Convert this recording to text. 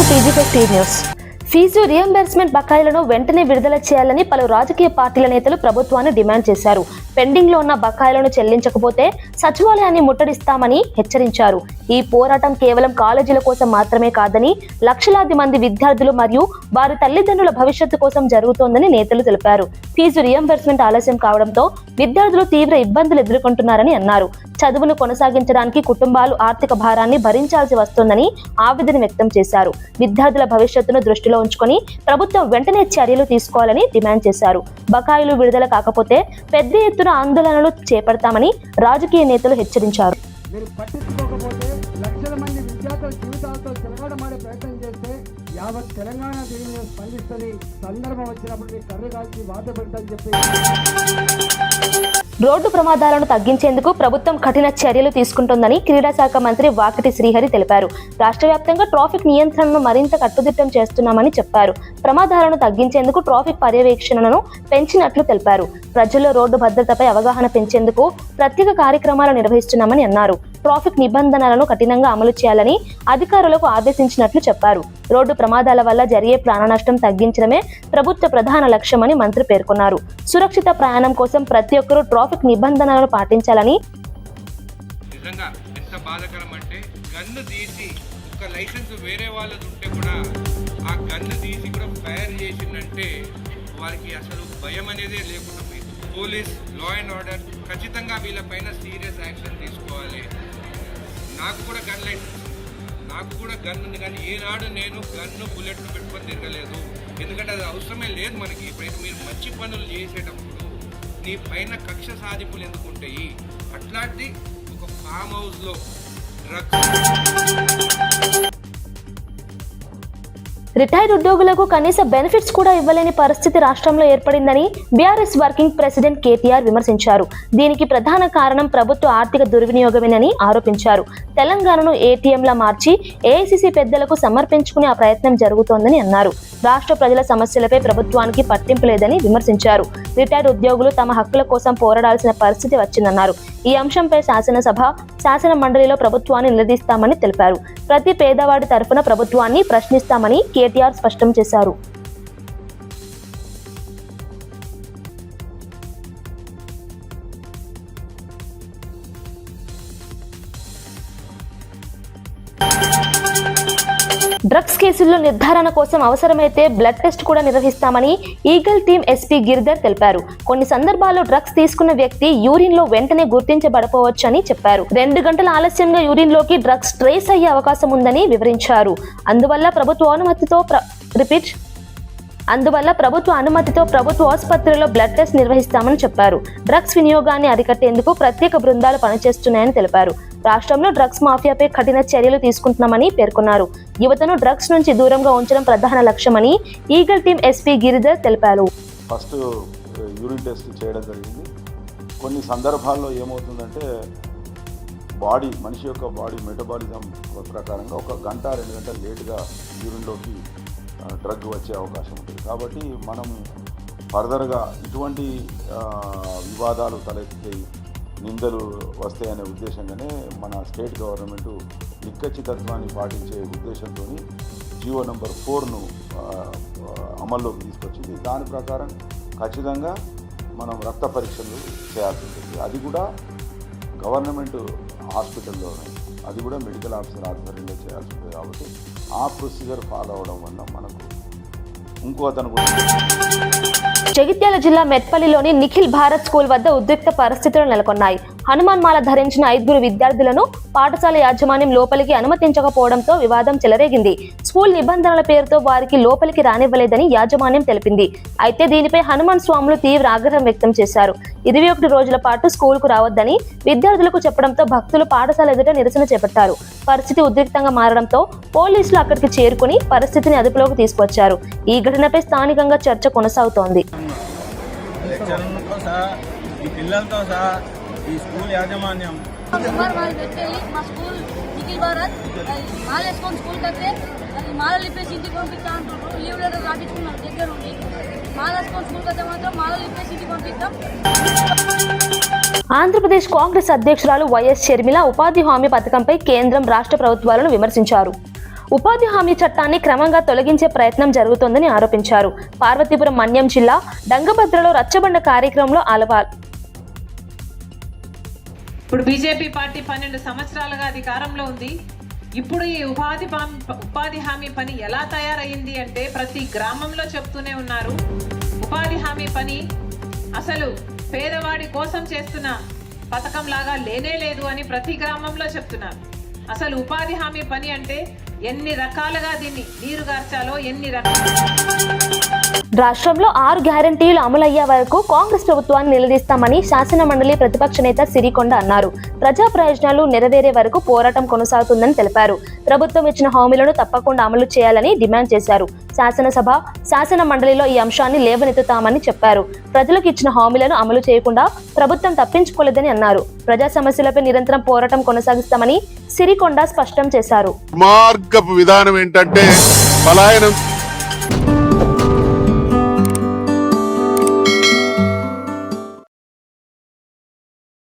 TG news. Fee reimbursement బకాయిలను వెంటనే విడుదల చేయాలని పలు రాజకీయ పార్టీల నేతలు ప్రభుత్వాన్ని డిమాండ్ చేశారు. పెండింగ్ లో ఉన్న బకాయిలను చెల్లించకపోతే సచివాలయాన్ని ముట్టడిస్తామని హెచ్చరించారు. ఈ పోరాటం కేవలం కాలేజీల కోసం మాత్రమే కాదని లక్షలాది మంది విద్యార్థులు మరియు వారి తల్లిదండ్రుల భవిష్యత్తు కోసం జరుగుతోందని నేతలు తెలిపారు. ఫీజు రియంబర్స్మెంట్ ఆలస్యం కావడంతో విద్యార్థులు తీవ్ర ఇబ్బందులు ఎదుర్కొంటున్నారని అన్నారు. చదువును కొనసాగించడానికి కుటుంబాలు ఆర్థిక భారాన్ని భరించాల్సి వస్తోందని ఆవేదన వ్యక్తం చేశారు. విద్యార్థుల భవిష్యత్తును దృష్టిలో ఉంచుకొని ప్రభుత్వం వెంటనే చర్యలు తీసుకోవాలని డిమాండ్ చేశారు. బకాయిలు విడుదల కాకపోతే పెద్ద ఎత్తున ఆందోళనలు చేపడతామని రాజకీయ నేతలు హెచ్చరించారు. మీరు పట్టించుకోకపోతే లక్షల మంది విద్యార్థుల జీవితాలతో చెలగాటమాడే ప్రయత్నం చేస్తే యావత్ తెలంగాణ దీనిని స్పందిస్తుంది. సందర్భం వచ్చినప్పుడు కర్రీ కాల్చి బాధపడతామని చెప్పి రోడ్డు ప్రమాదాలను తగ్గించేందుకు ప్రభుత్వం కఠిన చర్యలు తీసుకుంటోందని క్రీడా శాఖ మంత్రి వాకిటి శ్రీహరి తెలిపారు. రాష్ట్ర వ్యాప్తంగా ట్రాఫిక్ నియంత్రణను మరింత కట్టుదిట్టం చేస్తున్నామని చెప్పారు. ప్రమాదాలను తగ్గించేందుకు ట్రాఫిక్ పర్యవేక్షణను పెంచినట్లు తెలిపారు. ప్రజల్లో రోడ్డు భద్రతపై అవగాహన పెంచేందుకు ప్రత్యేక కార్యక్రమాలు నిర్వహిస్తున్నామని అన్నారు. ట్రాఫిక్ నిబంధనలను కఠినంగా అమలు చేయాలని అధికారులకు ఆదేశించినట్లు చెప్పారు. రోడ్డు ప్రమాదాల వల్ల జరిగే ప్రాణ నష్టం తగ్గించడమే ప్రభుత్వ ప్రధాన లక్ష్యమని మంత్రి పేర్కొన్నారు. సురక్షిత ప్రయాణం కోసం ప్రతి ఒక్కరూ ట్రాఫిక్ నిబంధనలను పాటించాలని. నిజంగా ఎంత బాధాకరం అంటే గన్ను తీసి ఒక లైసెన్స్ వేరే వాళ్ళది ఉంటే కూడా ఆ గన్ను తీసి కూడా ఫైర్ చేసిందంటే వారికి అసలు భయం అనేదే లేకుండా పోయింది. పోలీస్ లా అండ్ ఆర్డర్ ఖచ్చితంగా వీళ్ళపైన సీరియస్ యాక్షన్ తీసుకోవాలి. నాకు కూడా గన్ లైసెన్స్, నాకు కూడా గన్ ఉంది, కానీ ఏనాడు నేను గన్ను బుల్లెట్లు పెట్టుకొని తిరగలేదు. ఎందుకంటే అది అవసరమే లేదు మనకి. ఇప్పుడైతే మీరు మంచి పనులు చేసేటప్పుడు నీ పైన కక్ష సాధింపులు ఎందుకు ఉంటాయి? అట్లాంటి ఒక ఫామ్ హౌస్లో రిటైర్డ్ ఉద్యోగులకు కనీస బెనిఫిట్స్ కూడా ఇవ్వలేని పరిస్థితి రాష్ట్రంలో ఏర్పడిందని బీఆర్ఎస్ వర్కింగ్ ప్రెసిడెంట్ కేటీఆర్ విమర్శించారు. దీనికి ప్రధాన కారణం ప్రభుత్వ ఆర్థిక దుర్వినియోగమేనని ఆరోపించారు. తెలంగాణను ఏటీఎంలా మార్చి ఏఐసీసీ పెద్దలకు సమర్పించుకునే ఆ ప్రయత్నం జరుగుతోందని అన్నారు. రాష్ట్ర ప్రజల సమస్యలపై ప్రభుత్వానికి పట్టింపు లేదని విమర్శించారు. రిటైర్డ్ ఉద్యోగులు తమ హక్కుల కోసం పోరాడాల్సిన పరిస్థితి వచ్చిందన్నారు. ఈ అంశంపై శాసనసభ, శాసన మండలిలో ప్రభుత్వాన్ని నిలదీస్తామని తెలిపారు. ప్రతి పేదవాడి తరఫున ప్రభుత్వాన్ని ప్రశ్నిస్తామని కేటీఆర్ స్పష్టం చేశారు. డ్రగ్స్ కేసుల్లో నిర్ధారణ కోసం అవసరమైతే బ్లడ్ టెస్ట్ కూడా నిర్వహిస్తామని ఈగల్ టీమ్ ఎస్పీ గిరిధర్ తెలిపారు. కొన్ని సందర్భాల్లో డ్రగ్స్ తీసుకున్న వ్యక్తి యూరిన్ లో వెంటనే గుర్తించబడపోవచ్చని చెప్పారు. 2 గంటల ఆలస్యంగా యూరిన్ లోకి డ్రగ్స్ ట్రేస్ అయ్యే అవకాశం ఉందని వివరించారు. అందువల్ల ప్రభుత్వ అనుమతితో ప్రభుత్వ ఆసుపత్రిలో బ్లడ్ టెస్ట్ నిర్వహిస్తామని చెప్పారు. డ్రగ్స్ వినియోగాన్ని అరికట్టేందుకు ప్రత్యేక బృందాలు పనిచేస్తున్నాయని తెలిపారు. రాష్ట్రంలో డ్రగ్స్ మాఫియాపై కఠిన చర్యలు తీసుకుంటున్నామని పేర్కొన్నారు. యువతను డ్రగ్స్ నుంచి దూరంగా ఉంచడం ప్రధాన లక్ష్యమని ఈగల్ టీమ్ ఎస్పీ గిరిధర్ తెలిపారు. ఫస్ట్ యూరిన్ టెస్ట్ చేయడం జరిగింది. కొన్ని సందర్భాల్లో ఏమవుతుందంటే మనిషి యొక్క బాడీ మెటబాలిజం ప్రకారంగా 1 గంట 2 గంటలు లేటుగా యూరిన్లోకి డ్రగ్ వచ్చే అవకాశం ఉంటుంది. కాబట్టి మనం ఫర్దర్గా ఇటువంటి వివాదాలు తలెత్తాయి, నిందలు వస్తాయనే ఉద్దేశంగానే మన స్టేట్ గవర్నమెంటు నిక్కచ్చితత్వాన్ని పాటించే ఉద్దేశంతో జీవో నెంబర్ 4ను అమల్లోకి తీసుకొచ్చింది. దాని ప్రకారం ఖచ్చితంగా మనం రక్త పరీక్షలు చేయాల్సి ఉంటుంది. అది కూడా గవర్నమెంట్ హాస్పిటల్లోనే, అది కూడా మెడికల్ ఆఫీసర్ ఆధ్వర్యంలో చేయాల్సి ఉంటుంది. కాబట్టి ఆ ప్రొసీజర్ ఫాలో అవడం వల్ల మనకు జగిత్యాల జిల్లా మెట్పల్లిలోని నిఖిల్ భారత్ స్కూల్ వద్ద ఉద్రిక్త పరిస్థితులు నెలకొన్నాయి. హనుమాన్ మాల ధరించిన 5 విద్యార్థులను పాఠశాల యాజమాన్యం లోపలికి అనుమతించకపోవడంతో వివాదం చెలరేగింది. స్కూల్ నిబంధనల పేరుతో వారికి లోపలికి రానివ్వలేదని యాజమాన్యం తెలిపింది. అయితే దీనిపై హనుమాన్ స్వాములు తీవ్ర ఆగ్రహం వ్యక్తం చేశారు. 21 రోజుల పాటు స్కూల్కు రావద్దని విద్యార్థులకు చెప్పడంతో భక్తులు పాఠశాల ఎదుట నిరసన చేపట్టారు. పరిస్థితి ఉద్రిక్తంగా మారడంతో పోలీసులు అక్కడికి చేరుకుని పరిస్థితిని అదుపులోకి తీసుకొచ్చారు. ఈ ఘటనపై స్థానికంగా చర్చ కొనసాగుతోంది. ఈ స్కూల్ యాజమాన్యం మాలలు ఇప్పేసి ఇంటికి పంపిస్తా అంటారు. లీవ్ లెటర్ రాపించుకున్నారు దగ్గర ఉండి. మాల స్కూల్ కట్టే మాత్రం మాలలు ఇప్పేసి ఇంటికి పంపిస్తాం. ఆంధ్రప్రదేశ్ కాంగ్రెస్ అధ్యక్షురాలు వైఎస్ షర్మిల ఉపాధి హామీ పథకంపై కేంద్రం, రాష్ట్ర ప్రభుత్వాలను విమర్శించారు. ఉపాధి హామీ చట్టాన్ని క్రమంగా తొలగించే ప్రయత్నం జరుగుతోందని ఆరోపించారు. పార్వతీపురం మన్యం జిల్లా డంగభద్రలో రచ్చబండ కార్యక్రమంలో ఇప్పుడు బీజేపీ పార్టీ 12 సంవత్సరాలుగా అధికారంలో ఉంది. ఇప్పుడు ఈ ఉపాధి హామీ పని ఎలా తయారైంది అంటే ప్రతి గ్రామంలో చెప్తూనే ఉన్నారు. ఉపాధి హామీ పని అసలు పేదవాడి కోసం చేస్తున్న పథకం లాగా లేనే లేదు అని ప్రతి గ్రామంలో చెప్తున్నారు. అసలు ఉపాధి హామీ పని అంటే ఎన్ని రకాలుగా దీన్ని నీరుగార్చాలో రాష్ట్రంలో 6 గ్యారంటీలు అమలయ్యే వరకు కాంగ్రెస్ ప్రభుత్వాన్ని నిలదీస్తామని శాసన మండలి ప్రతిపక్ష నేత సిరికొండ అన్నారు. ప్రజా ప్రయోజనాలు నెరవేరే వరకు పోరాటం కొనసాగుతుందని తెలిపారు. ప్రభుత్వం ఇచ్చిన హామీలను తప్పకుండా అమలు చేయాలని డిమాండ్ చేశారు. శాసనసభ, శాసన మండలిలో ఈ అంశాన్ని లేవనెత్తుతామని చెప్పారు. ప్రజలకు ఇచ్చిన హామీలను అమలు చేయకుండా ప్రభుత్వం తప్పించుకోలేదని అన్నారు. ప్రజా సమస్యలపై నిరంతరం పోరాటం కొనసాగిస్తామని సిరికొండ స్పష్టం చేశారు. మార్గపు విధానం ఏంటంటే పలాయనం